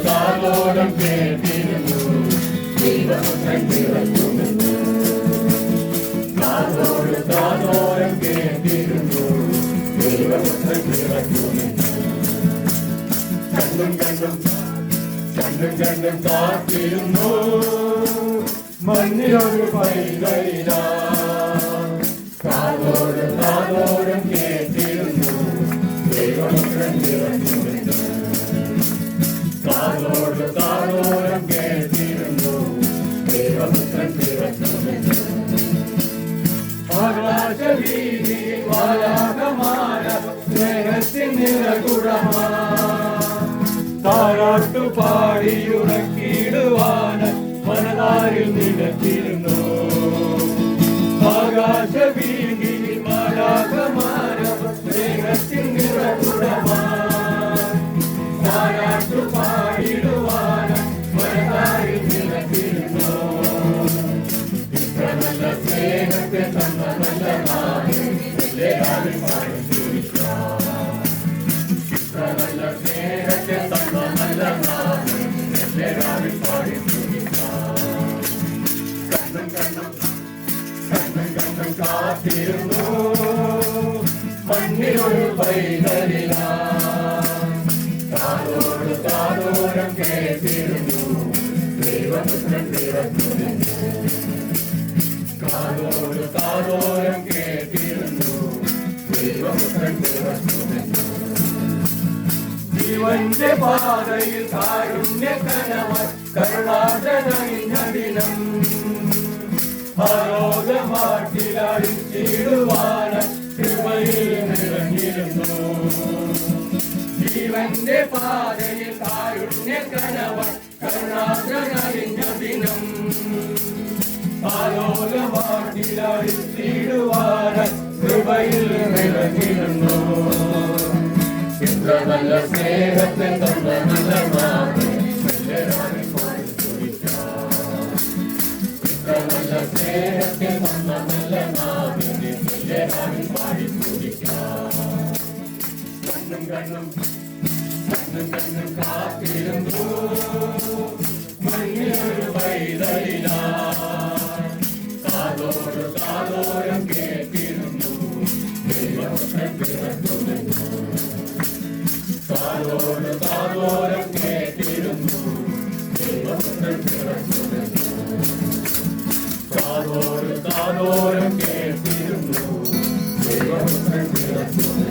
കാതോരം കേട്ടിരുന്നു ദൈവപുത്രൻ പിറക്കുമെന്ന്. കാതോരം കേട്ടിരുന്നു ദൈവപുത്രൻ പിറക്കുമെന്ന്. കണ്ടും കാത്തിരുന്നു മണ്ണിലൊരു പൈതലിനാ. കാതോരം കേട്ടിരുന്നു ദൈവപുത്രൻ പിറക്കുമെന്ന്. കാതോരം കേട്ടിരുന്നു ദൈവപുത്രൻ പിറക്കുമെന്ന്. ആകാശവീതിയിൽ വാലാകമാന സ്നേഹത്തിൻ നിറകുടമാ. താരാട്ടുപാടിയുറക്കിടുവാന് മനതാരിൽ നിലച്ചിരുന്നു. ആകാശവീതിയിൽ വാലാകമാന സ്നേഹത്തിൻ നിറകുടമാ. താരാട്ടുപാടിടുവാന് മനതാരിൽ നിലച്ചിരുന്നു. ഇത്ര നല്ല സ്നേഹത്തെ തന്ന നല്ല നാമം എല്ലാവരും പാടി സ്തുതിക്കാം. ഇത്ര നല്ല സ്നേഹത്തെ തന്ന നല്ല നാമം എല്ലാവരും പാടി സ്തുതിക്കാം. കണ്ണും കാത്തിരുന്നു മണ്ണിലൊരു പൈതലിനാ. കാതോരം കേട്ടിരുന്നു ദൈവപുത്രൻ പിറക്കുമെന്ന്. കാതോരം കേട്ടിരുന്നു ദൈവപുത്രൻ പിറക്കുമെന്ന്. ജീവന്റെ പാതയിൽ കാരുണ്യകരമായി കരുണാജനദിനം. ആരോഗ്യമാട്ടിലടിച്ചിടുവാന് കൃപയിൽ നിറഞ്ഞിരുന്നു. ജീവന്റെ പാതയിൽ കാരുണ്യകരമായി കരുണാജനദിനം. ആലോകമാട്ടിലടിച്ചിടുവാന് കൃപയിൽ നിറഞ്ഞിരുന്നു. ഇത്ര നല്ല സ്നേഹത്തെ തന്ന നല്ല നാമം എല്ലാവരും പാടി സ്തുതിക്കാം. ഇത്ര നല്ല സ്നേഹത്തെ തന്ന നല്ല നാമം എല്ലാവരും പാടി സ്തുതിക്കാം. കണ്ണും കാത്തിരുന്നു മണ്ണിലൊരു പൈതലിനാ. കാതോരം കേട്ടിരുന്നു ദൈവപുത്രൻ പിറക്കുമെന്ന്. കാതോരം കേട്ടിരുന്നു ദൈവപുത്രൻ പിറക്കുമെന്ന്. കാതോരം കേട്ടിരുന്നു ദൈവപുത്രൻ പിറക്കുമെന്ന്.